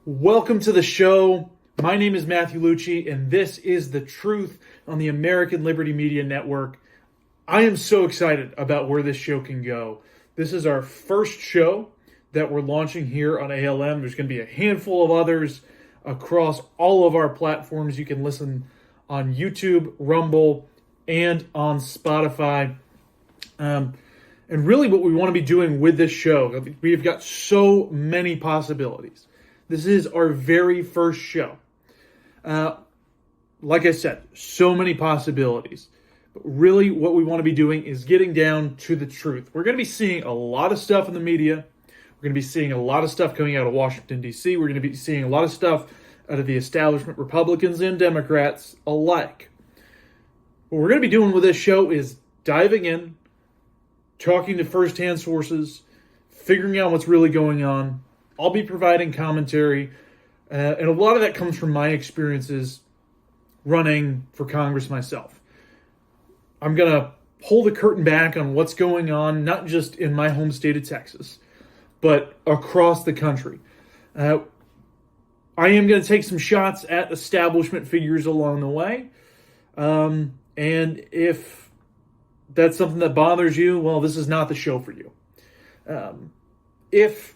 Welcome to the show. My name is Matthew Lucci, and this is The Truth on the American Liberty Media Network. I am so excited about where this show can go. This is our first show that we're launching here on ALM. There's going to be a handful of others across all of our platforms. You can listen on YouTube, Rumble, and on Spotify. And really what we want to be doing with this show, we've got so many possibilities. This is our very first show. Like I said, so many possibilities. But really what we want to be doing is getting down to the truth. We're going to be seeing a lot of stuff in the media. We're going to be seeing a lot of stuff coming out of Washington, D.C. We're going to be seeing a lot of stuff out of the establishment, Republicans and Democrats alike. What we're going to be doing with this show is diving in, talking to firsthand sources, figuring out what's really going on. I'll be providing commentary, and a lot of that comes from my experiences running for Congress myself. I'm going to pull the curtain back on what's going on, not just in my home state of Texas, but across the country. I am going to take some shots at establishment figures along the way, and if that's something that bothers you, well, this is not the show for you. If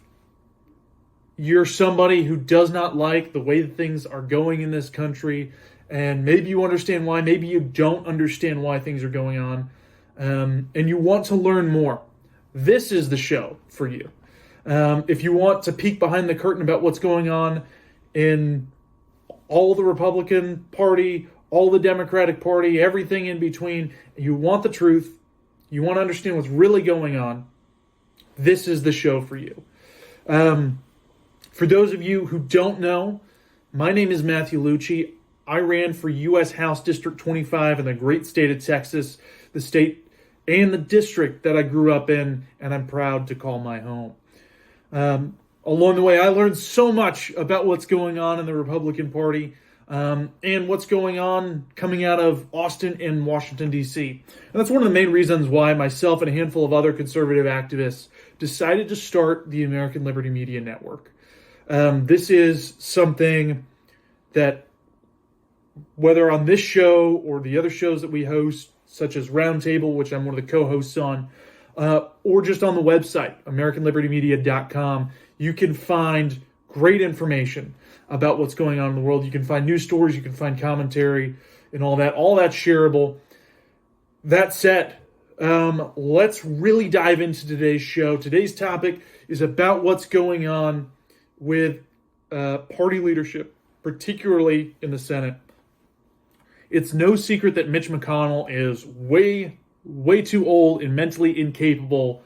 you're somebody who does not like the way that things are going in this country, and maybe you understand why, maybe you don't understand why things are going on, and you want to learn more, this is the show for you. If you want to peek behind the curtain about what's going on in all the Republican Party, all the Democratic Party, everything in between, you want the truth, you want to understand what's really going on, this is the show for you. For those of you who don't know, my name is Matthew Lucci. I ran for U.S. House District 25 in the great state of Texas, the state and the district that I grew up in, and I'm proud to call my home. Along the way, I learned so much about what's going on in the Republican Party and what's going on coming out of Austin and Washington, D.C. And that's one of the main reasons why myself and a handful of other conservative activists decided to start the American Liberty Media Network. This is something that, whether on this show or the other shows that we host, such as Roundtable, which I'm one of the co-hosts on, or just on the website, AmericanLibertyMedia.com, you can find great information about what's going on in the world. You can find news stories, you can find commentary, and all that. All that's shareable. That said, let's really dive into today's show. Today's topic is about what's going on with party leadership, particularly in the Senate. It's no secret that Mitch McConnell is way too old and mentally incapable,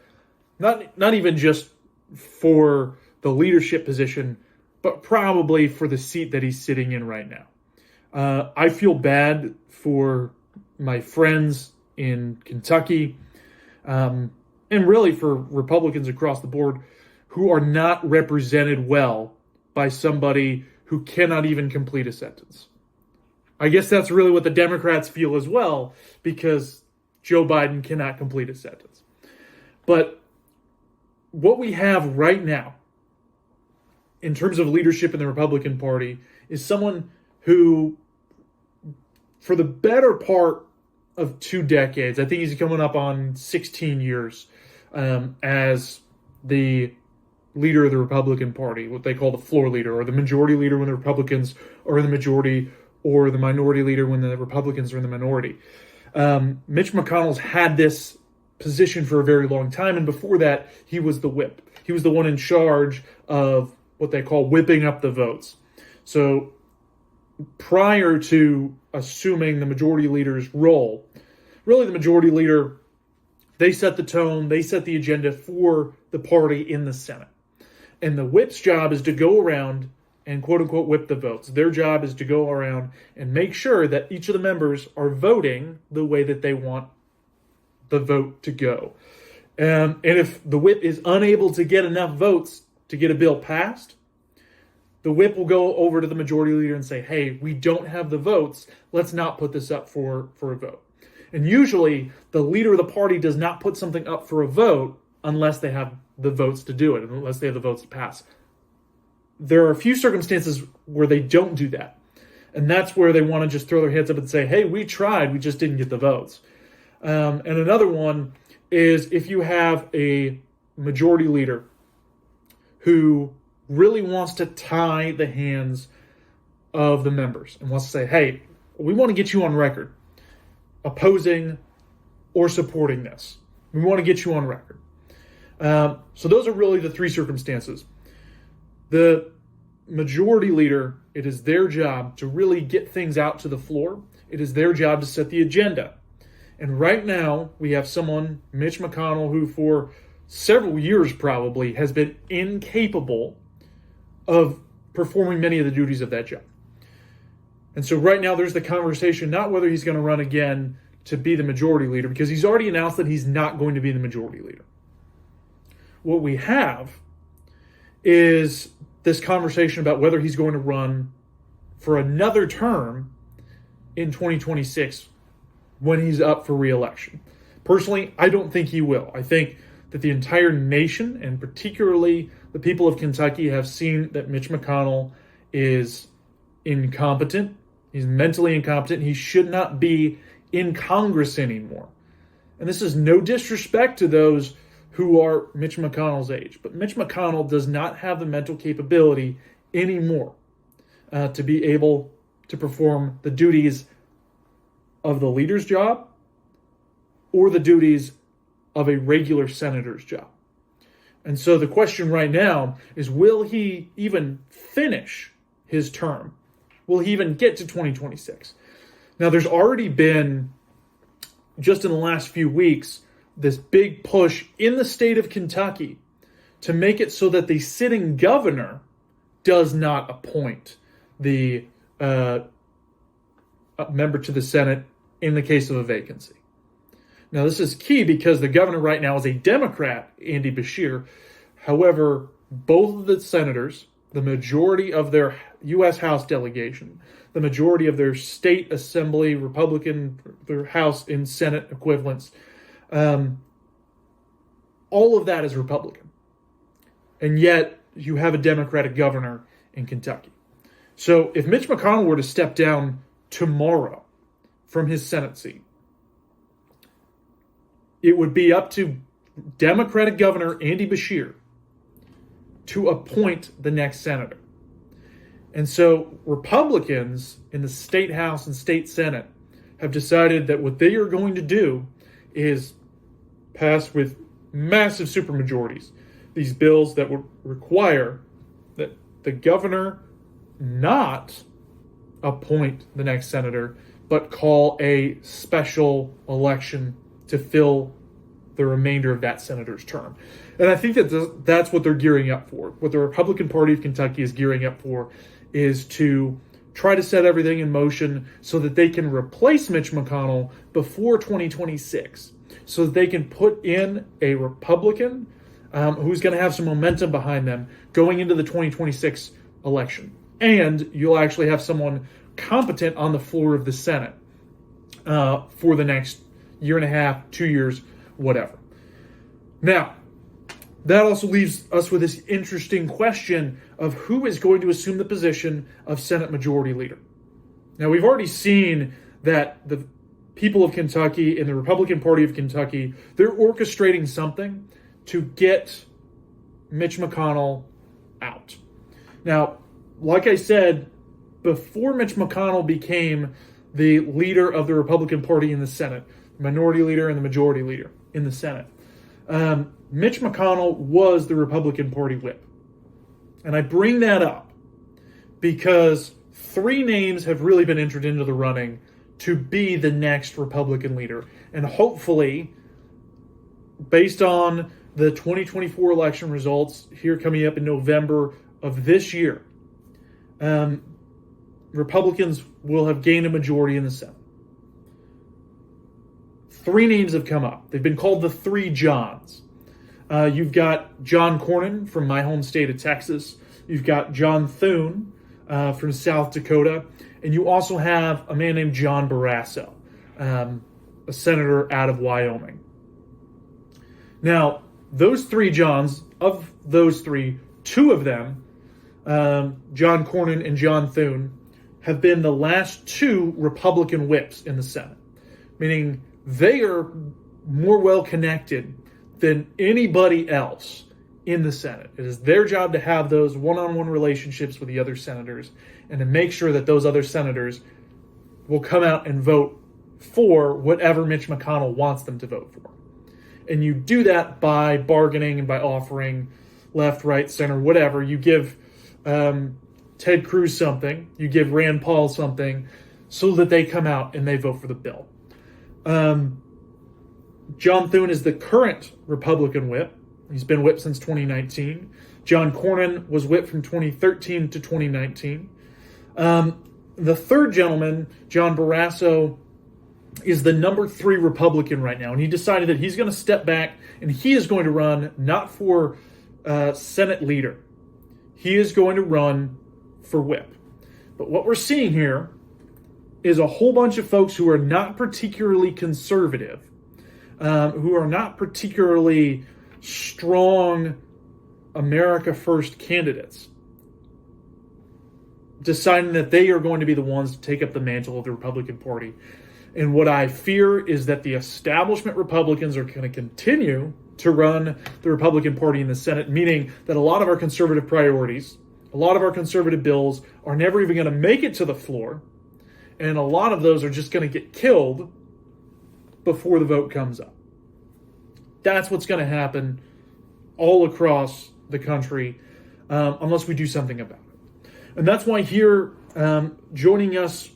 not even just for the leadership position, but probably for the seat that he's sitting in right now. I feel bad for my friends in Kentucky, and really for Republicans across the board who are not represented well by somebody who cannot even complete a sentence. I guess that's really what the Democrats feel as well, because Joe Biden cannot complete a sentence. But what we have right now, in terms of leadership in the Republican Party, is someone who, for the better part of 2 decades, I think he's coming up on 16 years as the leader of the Republican Party, what they call the floor leader, or the majority leader when the Republicans are in the majority, or the minority leader when the Republicans are in the minority. Mitch McConnell's had this position for a very long time, and before that, he was the whip. He was the one in charge of what they call whipping up the votes. So prior to assuming the majority leader's role, really the majority leader, they set the tone, they set the agenda for the party in the Senate. And the whip's job is to go around and quote-unquote whip the votes. Their job is to go around and make sure that each of the members are voting the way that they want the vote to go. And if the whip is unable to get enough votes to get a bill passed, the whip will go over to the majority leader and say, hey, we don't have the votes. Let's not put this up for a vote. And usually the leader of the party does not put something up for a vote unless they have the votes to do it, unless they have the votes to pass. there are a few circumstances where they don't do that. And that's where they want to just throw their hands up and say, hey, we tried, we just didn't get the votes. And another one is if you have a majority leader who really wants to tie the hands of the members and wants to say, hey, we want to get you on record opposing or supporting this. We want to get you on record. So those are really the three circumstances. The majority leader, it is their job to really get things out to the floor. It is their job to set the agenda. And right now, we have someone, Mitch McConnell, who for several years probably has been incapable of performing many of the duties of that job. And so right now, there's the conversation, not whether he's going to run again to be the majority leader, because he's already announced that he's not going to be the majority leader. What we have is this conversation about whether he's going to run for another term in 2026 when he's up for re-election. Personally, I don't think he will. I think that the entire nation, and particularly the people of Kentucky, have seen that Mitch McConnell is incompetent. He's mentally incompetent. He should not be in Congress anymore. And this is no disrespect to those who are Mitch McConnell's age, but Mitch McConnell does not have the mental capability anymore to be able to perform the duties of the leader's job or the duties of a regular senator's job. And so the question right now is, will he even finish his term? Will he even get to 2026? Now, there's already been, just in the last few weeks, this big push in the state of Kentucky to make it so that the sitting governor does not appoint the member to the Senate in the case of a vacancy. Now, this is key because the governor right now is a Democrat, Andy Beshear. However, both of the senators, the majority of their U.S. House delegation, the majority of their state assembly, Republican, their House and Senate equivalents, all of that is Republican. And yet you have a Democratic governor in Kentucky. So if Mitch McConnell were to step down tomorrow from his Senate seat, it would be up to Democratic Governor Andy Beshear to appoint the next senator. And so Republicans in the state House and state Senate have decided that what they are going to do is pass with massive supermajorities these bills that would require that the governor not appoint the next senator, but call a special election to fill the remainder of that senator's term. And I think that that's what they're gearing up for. What the Republican Party of Kentucky is gearing up for is to try to set everything in motion so that they can replace Mitch McConnell before 2026, so that they can put in a Republican who's going to have some momentum behind them going into the 2026 election. And you'll actually have someone competent on the floor of the Senate for the next year and a half, 2 years, whatever. Now, that also leaves us with this interesting question of who is going to assume the position of Senate Majority Leader. Now, we've already seen that the people of Kentucky and the Republican Party of Kentucky, they're orchestrating something to get Mitch McConnell out. Now, like I said, before Mitch McConnell became the leader of the Republican Party in the Senate, the minority leader and the majority leader in the Senate, Mitch McConnell was the Republican Party whip. And I bring that up because 3 names have really been entered into the running to be the next Republican leader. And hopefully, based on the 2024 election results here coming up in November of this year, Republicans will have gained a majority in the Senate. 3 names have come up. They've been called the 3 Johns. You've got John Cornyn from my home state of Texas. You've got John Thune from South Dakota. And you also have a man named John Barrasso, a senator out of Wyoming. Now, those 3 Johns, of those 3, 2 of them John Cornyn and John Thune, have been the last two Republican whips in the Senate, meaning they are more well connected than anybody else in the Senate. It is their job to have those one-on-one relationships with the other senators and to make sure that those other senators will come out and vote for whatever Mitch McConnell wants them to vote for. And you do that by bargaining and by offering left, right, center, whatever. You give Ted Cruz something, you give Rand Paul something, so that they come out and they vote for the bill. John Thune is the current Republican whip. He's been whipped since 2019. John Cornyn was whipped from 2013 to 2019. The third gentleman, John Barrasso, is the number 3 Republican right now, and he decided that he's going to step back and he is going to run not for Senate leader. He is going to run for whip. But what we're seeing here is a whole bunch of folks who are not particularly conservative, who are not particularly strong America First candidates, deciding that they are going to be the ones to take up the mantle of the Republican Party. And what I fear is that the establishment Republicans are going to continue to run the Republican Party in the Senate, meaning that a lot of our conservative priorities, a lot of our conservative bills are never even going to make it to the floor, and a lot of those are just going to get killed before the vote comes up. That's what's going to happen all across the country unless we do something about it. And that's why here, joining us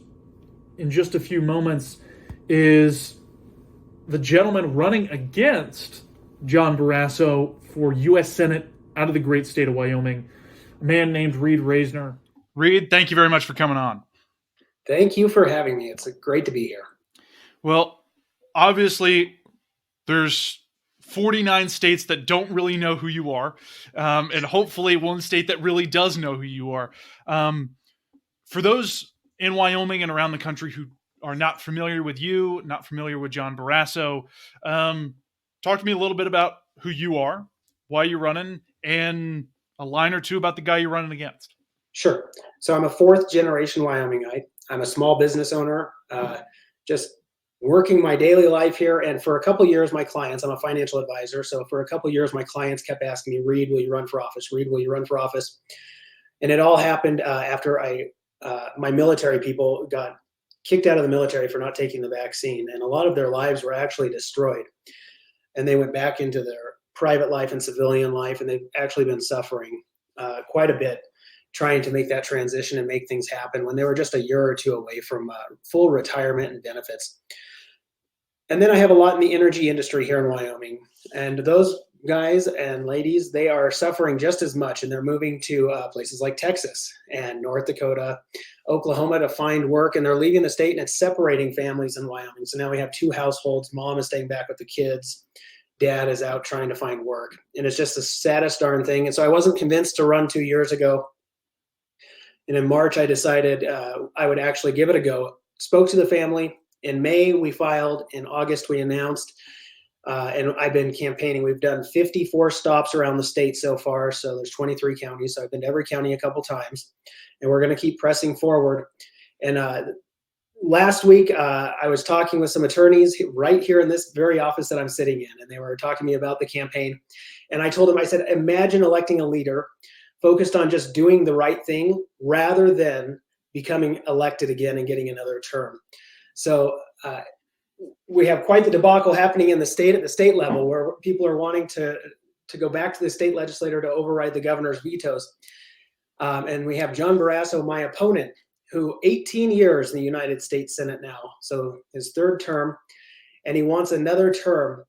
in just a few moments, is the gentleman running against John Barrasso for U.S. Senate out of the great state of Wyoming, a man named Reid Rasner. Reid, thank you very much for coming on. Thank you for having me. It's great to be here. Well, obviously, there's 49 states that don't really know who you are, and hopefully one state that really does know who you are. For those in Wyoming and around the country who are not familiar with you, not familiar with John Barrasso, talk to me a little bit about who you are, why you're running, and a line or two about the guy you're running against. Sure. So I'm a 4th generation Wyomingite. I'm a small business owner, just working my daily life here. And for a couple years, my clients, I'm a financial advisor. So for a couple years, my clients kept asking me, Reid, will you run for office? Reid, will you run for office? And it all happened after my military people got kicked out of the military for not taking the vaccine. And a lot of their lives were actually destroyed. And they went back into their private life and civilian life. And they've actually been suffering quite a bit trying to make that transition and make things happen when they were just a year or two away from full retirement and benefits. And then I have a lot in the energy industry here in Wyoming. And those guys and ladies, they are suffering just as much. And they're moving to places like Texas and North Dakota, Oklahoma to find work. And they're leaving the state, and it's separating families in Wyoming. So now we have 2 households. Mom is staying back with the kids. Dad is out trying to find work. And it's just the saddest darn thing. And so I wasn't convinced to run 2 years ago. And in March, I decided I would actually give it a go. Spoke to the family. In May, we filed. In August, we announced. And I've been campaigning. We've done 54 stops around the state so far. So there's 23 counties. So I've been to every county a couple times. And we're going to keep pressing forward. And last week, I was talking with some attorneys right here in this very office that I'm sitting in. And they were talking to me about the campaign. And I told them, I said, imagine electing a leader focused on just doing the right thing rather than becoming elected again and getting another term. So we have quite the debacle happening in the state at the state level, where people are wanting to go back to the state legislature to override the governor's vetoes. And we have John Barrasso, my opponent, who 18 years in the United States Senate now, so his 3rd term, and he wants another term.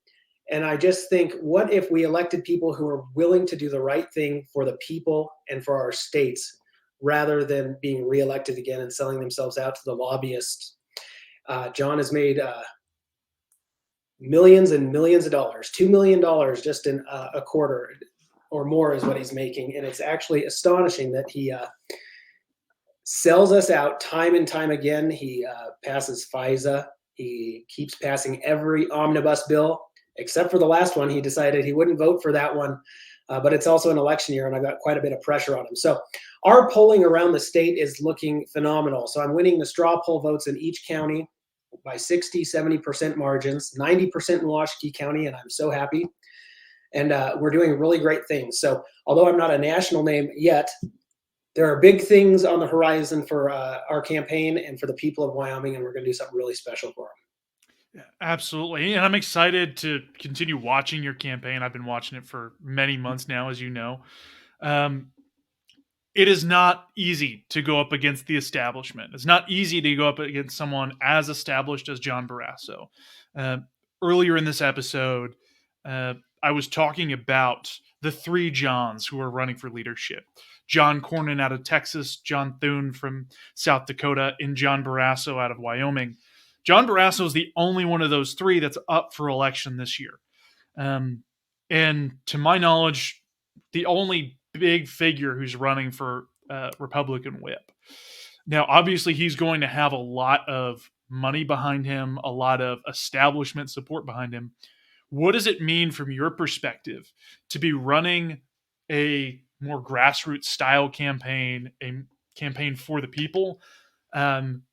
And I just think, what if we elected people who are willing to do the right thing for the people and for our states, rather than being reelected again and selling themselves out to the lobbyists? John has made millions and millions of dollars, $2 million just in a quarter or more is what he's making. And it's actually astonishing that he sells us out time and time again. He passes FISA. He keeps passing every omnibus bill, except for the last one. He decided he wouldn't vote for that one but it's also an election year, and I've got quite a bit of pressure on him. So our polling around the state is looking phenomenal. So I'm winning the straw poll votes in each county by 60, 70% margins, 90% in Washakie County, and I'm so happy. And we're doing really great things. So although I'm not a national name yet, there are big things on the horizon for our campaign and for the people of Wyoming, and we're going to do something really special for them. Absolutely. And I'm excited to continue watching your campaign. I've been watching it for many months now, as you know. Um, it is not easy to go up against the establishment. It's not easy to go up against someone as established as John Barrasso. Uh, Earlier in this episode, I was talking about the three Johns who are running for leadership: John Cornyn out of Texas, John Thune from South Dakota, and John Barrasso out of Wyoming. John Barrasso is the only one of those three that's up for election this year. Um, and to my knowledge, the only big figure who's running for Republican whip. Now, obviously, he's going to have a lot of money behind him, a lot of establishment support behind him. What does it mean from your perspective to be running a more grassroots style campaign, a campaign for the people, um,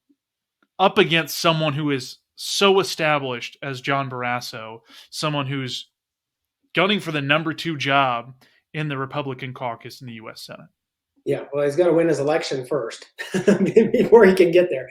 up against someone who is so established as John Barrasso, someone who's gunning for the number 2 job in the Republican caucus in the U.S. Senate? Yeah, well, he's got to win his election first before he can get there.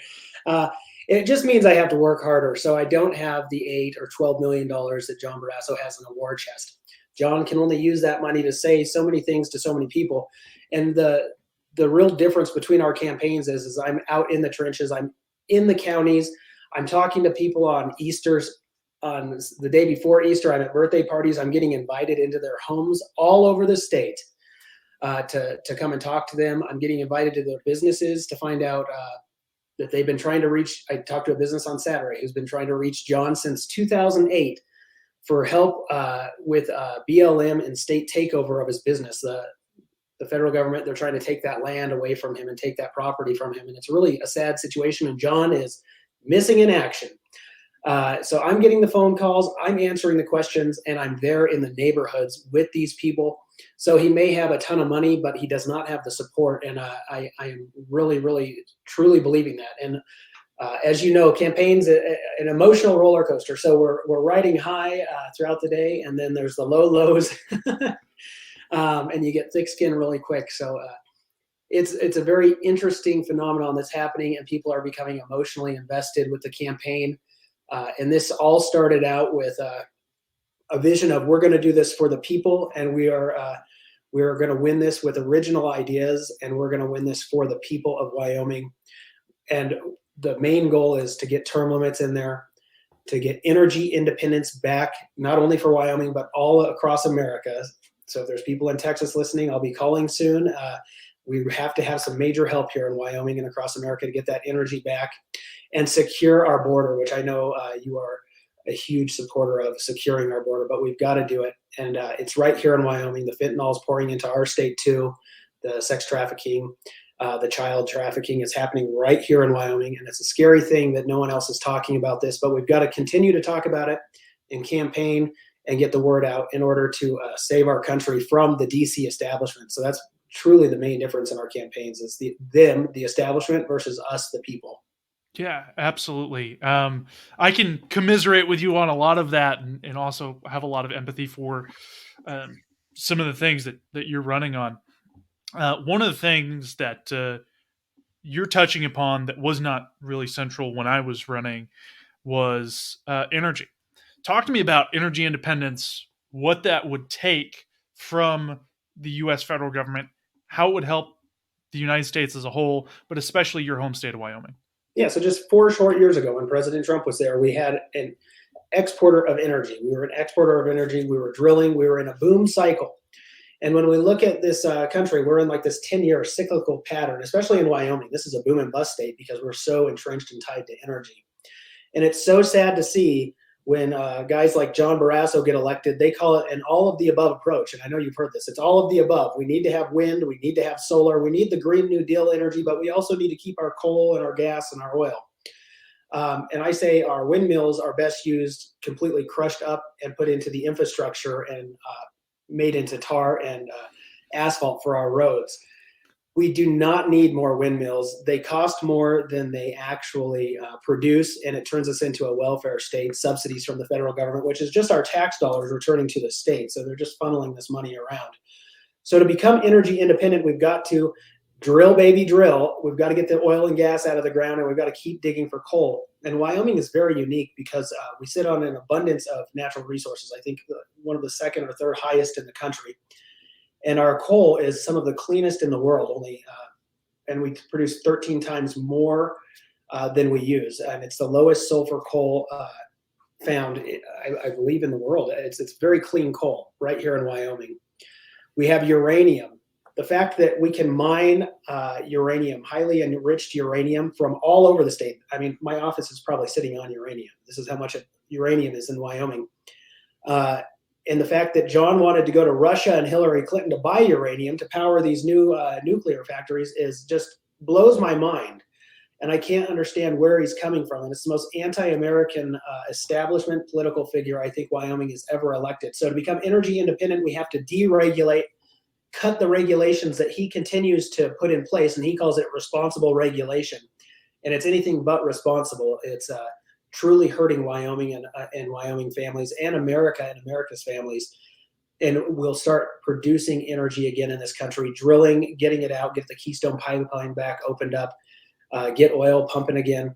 It just means I have to work harder. So I don't have the $8 or $12 million that John Barrasso has in a war chest. John can only use that money to say so many things to so many people. And the real difference between our campaigns is I'm out in the trenches. I'm in the counties. I'm talking to people on Easter's, on the day before Easter. I'm at birthday parties. I'm getting invited into their homes all over the state to come and talk to them. I'm getting invited to their businesses to find out that they've been trying to reach. I talked to a business on Saturday who's been trying to reach John since 2008 for help with BLM and state takeover of his business. The federal government, they're trying to take that land away from him and take that property from him. And it's really a sad situation. And John is missing in action. So I'm getting the phone calls, I'm answering the questions, and I'm there in the neighborhoods with these people. So he may have a ton of money, but he does not have the support. And I am really, really, truly believing that. And as you know, campaigns an emotional roller coaster. So we're riding high throughout the day, and then there's the low lows, and you get thick skin really quick. So it's a very interesting phenomenon that's happening, and people are becoming emotionally invested with the campaign. And this all started out with a vision of we're going to do this for the people, and we are going to win this with original ideas, and we're going to win this for the people of Wyoming. And the main goal is to get term limits in there, to get energy independence back, not only for Wyoming, but all across America. So if there's people in Texas listening, I'll be calling soon. We have to have some major help here in Wyoming and across America to get that energy back and secure our border, which I know you are a huge supporter of securing our border, but we've got to do it. And it's right here in Wyoming. The fentanyl is pouring into our state too. The sex trafficking, the child trafficking is happening right here in Wyoming. And it's a scary thing that no one else is talking about this, but we've got to continue to talk about it and campaign and get the word out in order to save our country from the DC establishment. So that's truly the main difference in our campaigns is the establishment versus us, the people. Yeah, absolutely. I can commiserate with you on a lot of that, and also have a lot of empathy for some of the things that you're running on. One of the things that you're touching upon that was not really central when I was running was energy. Talk to me about energy independence, what that would take from the U.S. federal government, how it would help the United States as a whole, but especially your home state of Wyoming. Yeah, so just 4 short years ago when President Trump was there, we had an exporter of energy. We were an exporter of energy. We were drilling. We were in a boom cycle. And when we look at this country, we're in like this 10-year cyclical pattern, especially in Wyoming. This is a boom and bust state because we're so entrenched and tied to energy. And it's so sad to see when guys like John Barrasso get elected. They call it an all of the above approach. And I know you've heard this. It's all of the above. We need to have wind. We need to have solar. We need the Green New Deal energy, but we also need to keep our coal and our gas and our oil. And I say our windmills are best used completely crushed up and put into the infrastructure and made into tar and asphalt for our roads. We do not need more windmills. They cost more than they actually produce, and it turns us into a welfare state, subsidies from the federal government, which is just our tax dollars returning to the state. So they're just funneling this money around. So to become energy independent, we've got to drill, baby, drill. We've got to get the oil and gas out of the ground, and we've got to keep digging for coal. And Wyoming is very unique because we sit on an abundance of natural resources. I think one of the second or third highest in the country. And our coal is some of the cleanest in the world, and we produce 13 times more than we use. And it's the lowest sulfur coal found, I believe, in the world. It's very clean coal right here in Wyoming. We have uranium. The fact that we can mine uranium, highly enriched uranium, from all over the state. I mean, my office is probably sitting on uranium. This is how much uranium is in Wyoming. And the fact that John wanted to go to Russia and Hillary Clinton to buy uranium to power these new nuclear factories is just blows my mind. And I can't understand where he's coming from. And it's the most anti-American establishment political figure I think Wyoming has ever elected. So to become energy independent, we have to deregulate, cut the regulations that he continues to put in place. And he calls it responsible regulation. And it's anything but responsible. It's truly hurting Wyoming and Wyoming families and America and America's families. And we'll start producing energy again in this country, drilling, getting it out, get the Keystone Pipeline back opened up, get oil pumping again.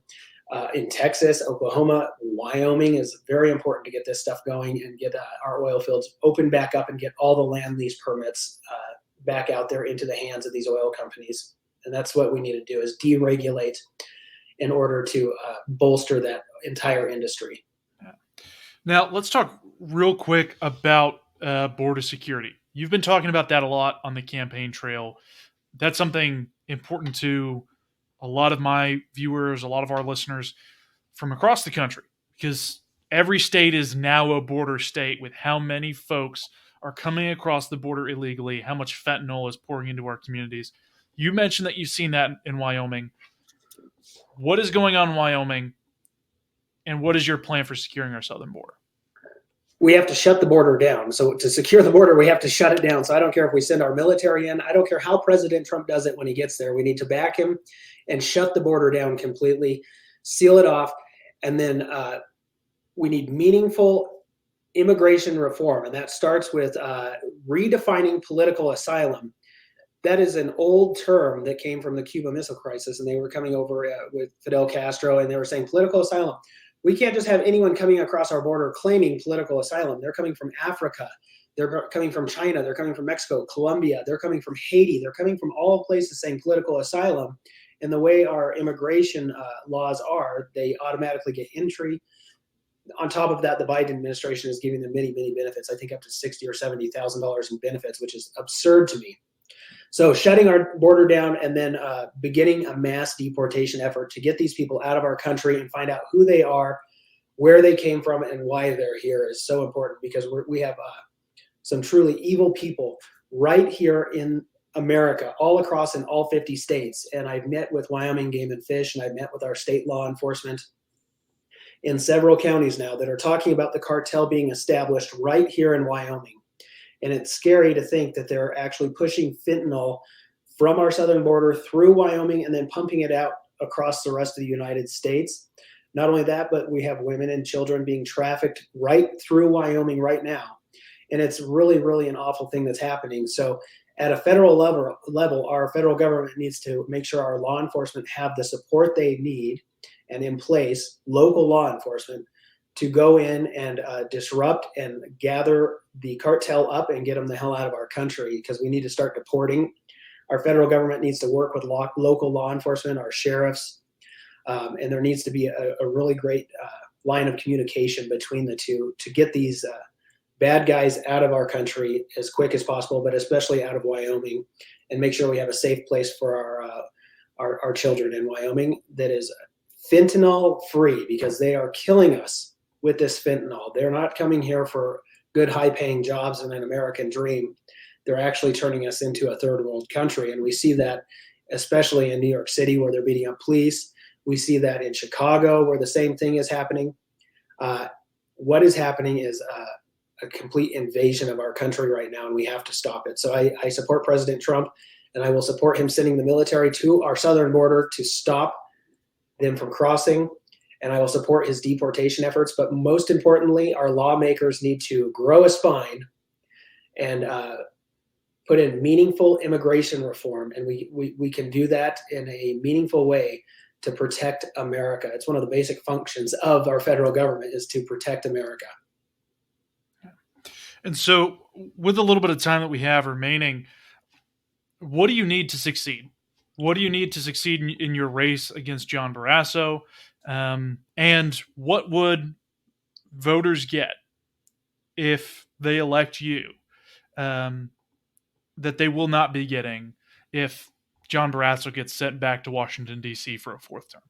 In Texas, Oklahoma, Wyoming is very important to get this stuff going and get our oil fields opened back up and get all the land lease permits back out there into the hands of these oil companies. And that's what we need to do, is deregulate in order to bolster that entire industry. Now, let's talk real quick about border security. You've been talking about that a lot on the campaign trail. That's something important to a lot of my viewers, a lot of our listeners from across the country, because every state is now a border state with how many folks are coming across the border illegally, how much fentanyl is pouring into our communities. You mentioned that you've seen that in Wyoming. What is going on in Wyoming, and what is your plan for securing our southern border? We have to shut the border down. So to secure the border, we have to shut it down. So I don't care if we send our military in. I don't care how President Trump does it when he gets there. We need to back him and shut the border down completely, seal it off, and then we need meaningful immigration reform. And that starts with redefining political asylum. That is an old term that came from the Cuban Missile Crisis, and they were coming over with Fidel Castro, and they were saying political asylum. We can't just have anyone coming across our border claiming political asylum. They're coming from Africa. They're coming from China. They're coming from Mexico, Colombia. They're coming from Haiti. They're coming from all places saying political asylum. And the way our immigration laws are, they automatically get entry. On top of that, the Biden administration is giving them many, many benefits. I think up to $60,000 or $70,000 in benefits, which is absurd to me. So shutting our border down and then beginning a mass deportation effort to get these people out of our country and find out who they are, where they came from, and why they're here is so important, because we have some truly evil people right here in America, all across in all 50 states. And I've met with Wyoming Game and Fish, and I've met with our state law enforcement in several counties now that are talking about the cartel being established right here in Wyoming. And it's scary to think that they're actually pushing fentanyl from our southern border through Wyoming and then pumping it out across the rest of the United States. Not only that, but we have women and children being trafficked right through Wyoming right now. And it's really, really an awful thing that's happening. So at a federal level, our federal government needs to make sure our law enforcement have the support they need and in place, local law enforcement, to go in and disrupt and gather the cartel up and get them the hell out of our country, because we need to start deporting. Our federal government needs to work with local law enforcement, our sheriffs, and there needs to be a really great line of communication between the two to get these bad guys out of our country as quick as possible, but especially out of Wyoming, and make sure we have a safe place for our children in Wyoming that is fentanyl free, because they are killing us with this fentanyl. They're not coming here for good, high-paying jobs and an American dream. They're actually turning us into a third world country. And we see that especially in New York City, where they're beating up police. We see that in Chicago, where the same thing is happening. What is happening is a complete invasion of our country right now, and we have to stop it. So I support President Trump, and I will support him sending the military to our southern border to stop them from crossing, and I will support his deportation efforts. But most importantly, our lawmakers need to grow a spine and put in meaningful immigration reform, and we can do that in a meaningful way to protect America. It's one of the basic functions of our federal government is to protect America. And so, with a little bit of time that we have remaining, what do you need to succeed? What do you need to succeed in your race against John Barrasso? And what would voters get if they elect you that they will not be getting if John Barrasso gets sent back to Washington, D.C. for a fourth term?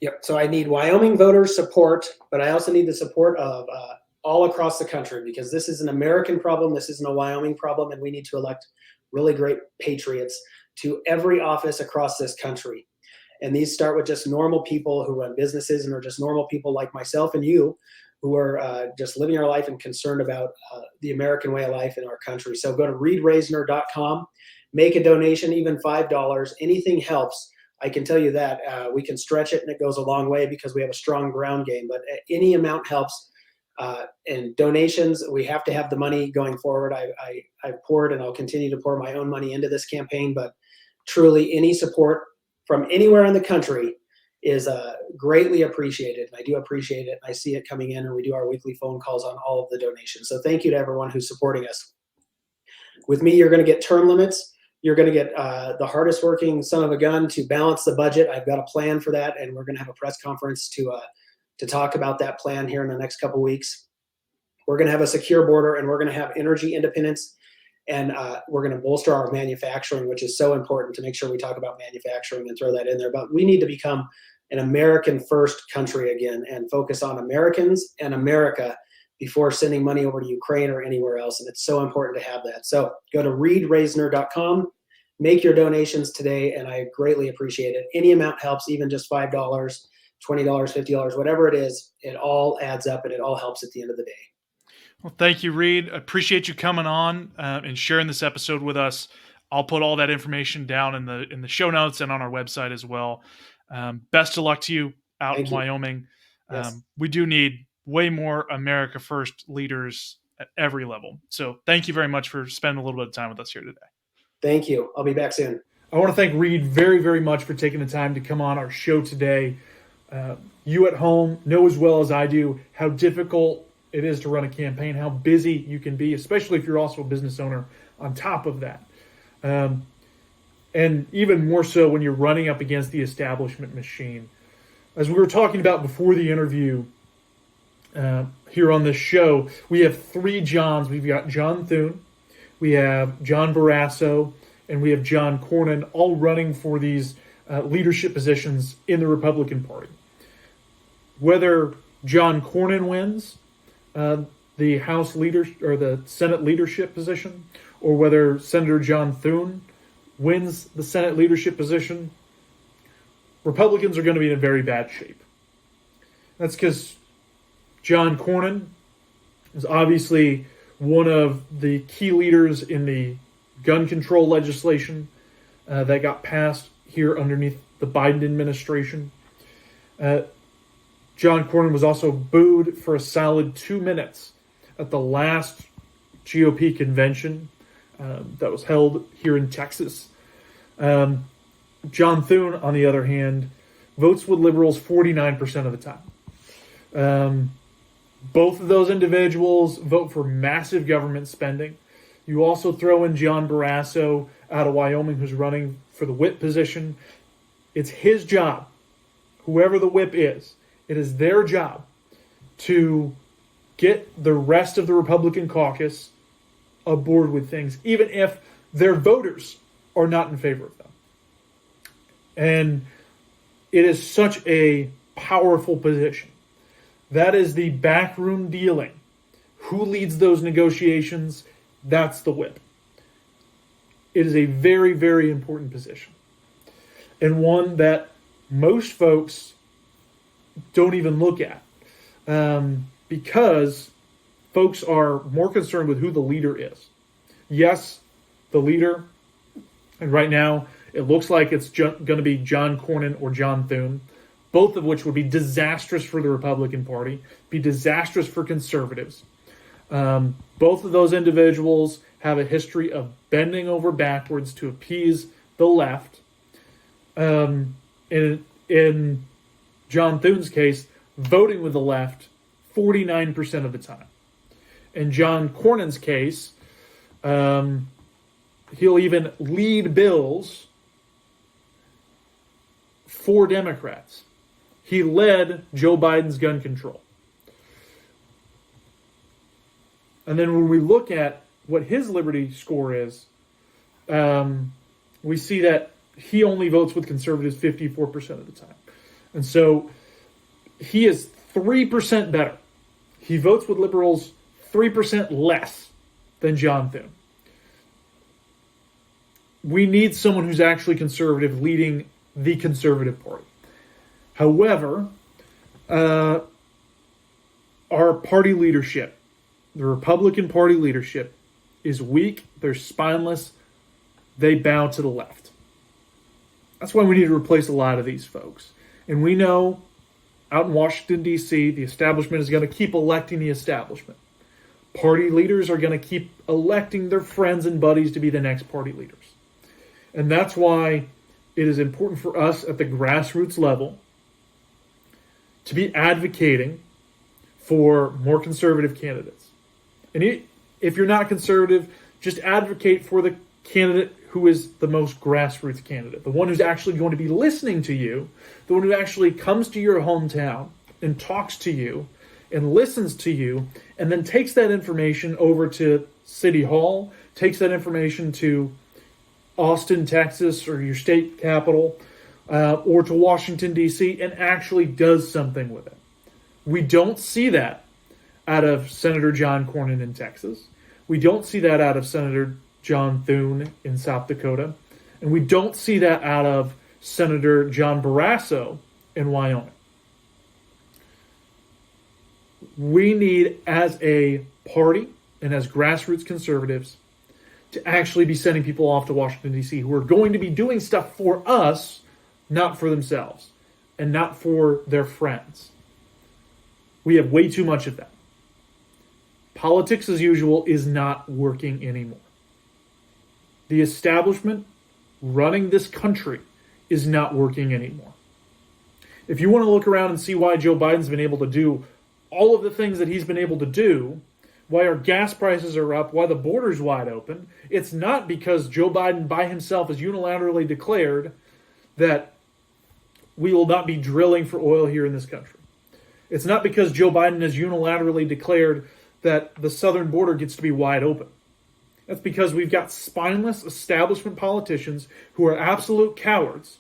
Yep. So I need Wyoming voters' support, but I also need the support of all across the country, because this is an American problem. This isn't a Wyoming problem, and we need to elect really great patriots to every office across this country. And these start with just normal people who run businesses and are just normal people like myself and you, who are just living our life and concerned about the American way of life in our country. So go to ReidRasner.com, make a donation, even $5. Anything helps. I can tell you that we can stretch it and it goes a long way because we have a strong ground game, but any amount helps. And donations, we have to have the money going forward. I've poured and I'll continue to pour my own money into this campaign, but truly any support from anywhere in the country is greatly appreciated. And I do appreciate it. I see it coming in, and we do our weekly phone calls on all of the donations. So thank you to everyone who's supporting us. With me, you're going to get term limits. You're going to get the hardest working son of a gun to balance the budget. I've got a plan for that, and we're going to have a press conference to talk about that plan here in the next couple of weeks. We're going to have a secure border, and we're going to have energy independence, and we're going to bolster our manufacturing, which is so important to make sure we talk about manufacturing and throw that in there. But we need to become an American first country again and focus on Americans and America before sending money over to Ukraine or anywhere else. And it's so important to have that. So go to ReidRasner.com, make your donations today, and I greatly appreciate it. Any amount helps, even just $5, $20, $50, whatever it is, it all adds up and it all helps at the end of the day. Well, thank you, Reid. I appreciate you coming on and sharing this episode with us. I'll put all that information down in the show notes and on our website as well. Best of luck to you out in Wyoming. Yes. We do need way more America First leaders at every level. So thank you very much for spending a little bit of time with us here today. Thank you. I'll be back soon. I want to thank Reid very, very much for taking the time to come on our show today. You at home know as well as I do how difficult it is to run a campaign, how busy you can be, especially if you're also a business owner on top of that. And even more so when you're running up against the establishment machine. As we were talking about before the interview here on this show, we have three Johns. We've got John Thune, we have John Barrasso, and we have John Cornyn, all running for these leadership positions in the Republican Party. Whether John Cornyn wins the House leader or the Senate leadership position, or whether Senator John Thune wins the Senate leadership position, Republicans are going to be in very bad shape. That's because John Cornyn is obviously one of the key leaders in the gun control legislation that got passed here underneath the Biden administration. John Cornyn was also booed for a solid 2 minutes at the last GOP convention that was held here in Texas. John Thune, on the other hand, votes with liberals 49% of the time. Both of those individuals vote for massive government spending. You also throw in John Barrasso out of Wyoming, who's running for the whip position. It's his job, whoever the whip is, it is their job to get the rest of the Republican caucus aboard with things, even if their voters are not in favor of them. And it is such a powerful position. That is the backroom dealing. Who leads those negotiations? That's the whip. It is a very, very important position. And one that most folks don't even look at. Because folks are more concerned with who the leader is. Yes, the leader, and right now it looks like it's going to be John Cornyn or John Thune, both of which would be disastrous for the Republican Party, be disastrous for conservatives. Both of those individuals have a history of bending over backwards to appease the left. In John Thune's case, voting with the left 49% of the time. In John Cornyn's case, he'll even lead bills for Democrats. He led Joe Biden's gun control. And then when we look at what his liberty score is, we see that he only votes with conservatives 54% of the time. And so he is 3% better. He votes with liberals 3% less than John Thune. We need someone who's actually conservative leading the conservative party. However, our party leadership, the Republican Party leadership, is weak. They're spineless. They bow to the left. That's why we need to replace a lot of these folks. And we know out in Washington, D.C., the establishment is going to keep electing the establishment. Party leaders are going to keep electing their friends and buddies to be the next party leaders. And that's why it is important for us at the grassroots level to be advocating for more conservative candidates. And if you're not conservative, just advocate for the candidate who is the most grassroots candidate, the one who's actually going to be listening to you, the one who actually comes to your hometown and talks to you and listens to you, and then takes that information over to City Hall, takes that information to Austin, Texas, or your state capital, or to Washington, D.C., and actually does something with it. We don't see that out of Senator John Cornyn in Texas. We don't see that out of Senator John Thune in South Dakota. And we don't see that out of Senator John Barrasso in Wyoming. We need, as a party and as grassroots conservatives, to actually be sending people off to Washington, D.C. who are going to be doing stuff for us, not for themselves, and not for their friends. We have way too much of that. Politics as usual is not working anymore. The establishment running this country is not working anymore. If you want to look around and see why Joe Biden's been able to do all of the things that he's been able to do, why our gas prices are up, why the border's wide open, it's not because Joe Biden by himself has unilaterally declared that we will not be drilling for oil here in this country. It's not because Joe Biden has unilaterally declared that the southern border gets to be wide open. That's because we've got spineless establishment politicians who are absolute cowards,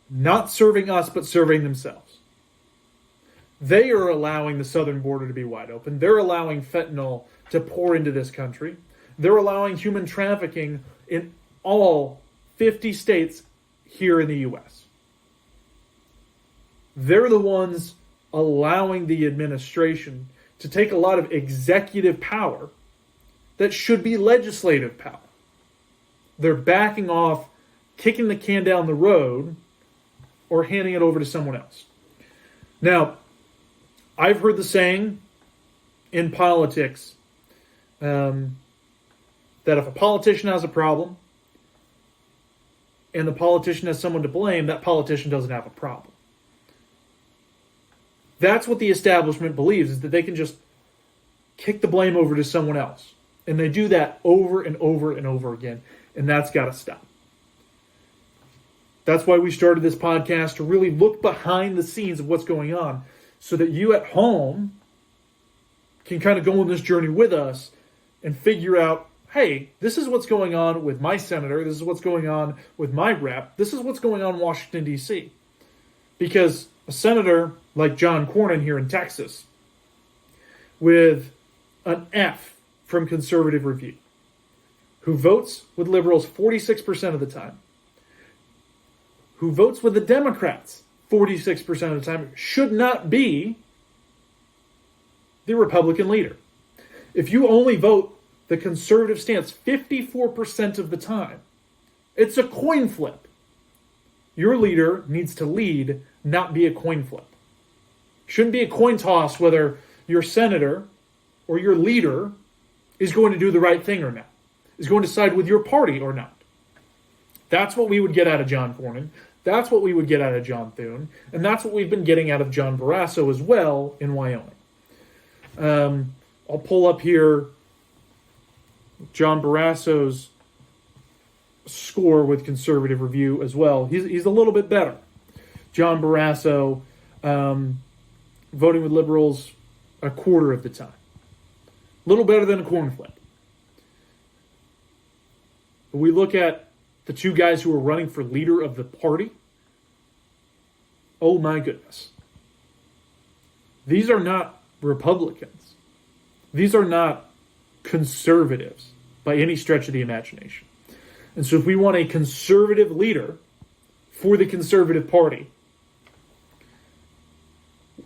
not serving us, but serving themselves. They are allowing the southern border to be wide open. They're allowing fentanyl to pour into this country. They're allowing human trafficking in all 50 states here in the U.S. They're the ones allowing the administration to take a lot of executive power that should be legislative power. They're backing off, kicking the can down the road, or handing it over to someone else. Now, I've heard the saying in politics that if a politician has a problem and the politician has someone to blame, that politician doesn't have a problem. That's what the establishment believes, is that they can just kick the blame over to someone else. And they do that over and over and over again. And that's got to stop. That's why we started this podcast, to really look behind the scenes of what's going on, so that you at home can kind of go on this journey with us and figure out, hey, this is what's going on with my senator. This is what's going on with my rep. This is what's going on in Washington, D.C. Because a senator like John Cornyn here in Texas, with an F from Conservative Review, who votes with liberals 46% of the time, who votes with the Democrats 46% of the time, should not be the Republican leader. If you only vote the conservative stance 54% of the time, it's a coin flip. Your leader needs to lead, not be a coin flip. Shouldn't be a coin toss whether your senator or your leader is going to do the right thing or not, is going to side with your party or not. That's what we would get out of John Cornyn. That's what we would get out of John Thune. And that's what we've been getting out of John Barrasso as well in Wyoming. I'll pull up here John Barrasso's score with Conservative Review as well. He's a little bit better. John Barrasso voting with liberals a quarter of the time. A little better than a coin flip. But we look at the two guys who are running for leader of the party. Oh my goodness. These are not Republicans. These are not conservatives by any stretch of the imagination. And so if we want a conservative leader for the conservative party,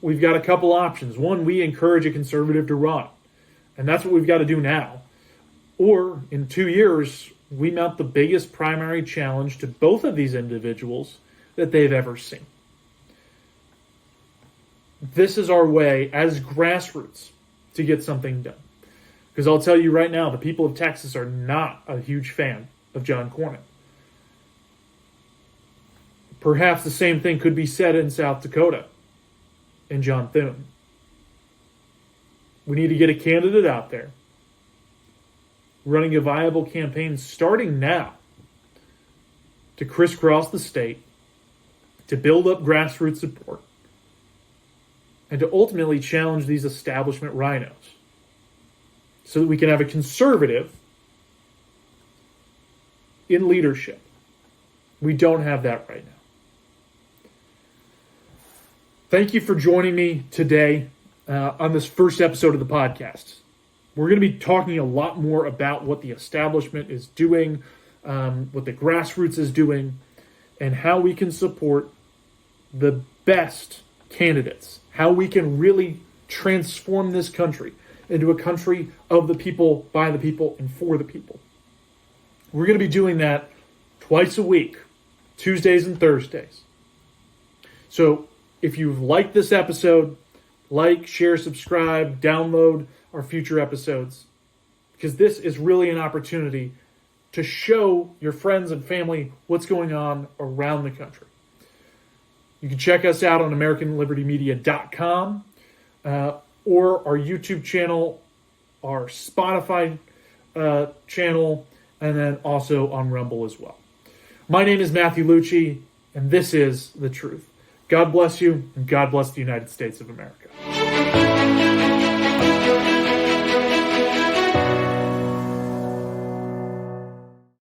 we've got a couple options. One, we encourage a conservative to run. And that's what we've got to do now. Or in 2 years, we mount the biggest primary challenge to both of these individuals that they've ever seen. This is our way as grassroots to get something done. Because I'll tell you right now, the people of Texas are not a huge fan of John Cornyn. Perhaps the same thing could be said in South Dakota and John Thune. We need to get a candidate out there running a viable campaign starting now to crisscross the state, to build up grassroots support, and to ultimately challenge these establishment RINOs so that we can have a conservative in leadership. We don't have that right now. Thank you for joining me today on this first episode of the podcast. We're going to be talking a lot more about what the establishment is doing, what the grassroots is doing, and how we can support the best candidates, how we can really transform this country into a country of the people, by the people, and for the people. We're going to be doing that twice a week, Tuesdays and Thursdays. So if you've liked this episode, like, share, subscribe, download our future episodes, because this is really an opportunity to show your friends and family what's going on around the country. You can check us out on AmericanLibertyMedia.com or our YouTube channel, our Spotify channel, and then also on Rumble as well. My name is Matthew Lucci, and this is The Truth. God bless you, and God bless the United States of America.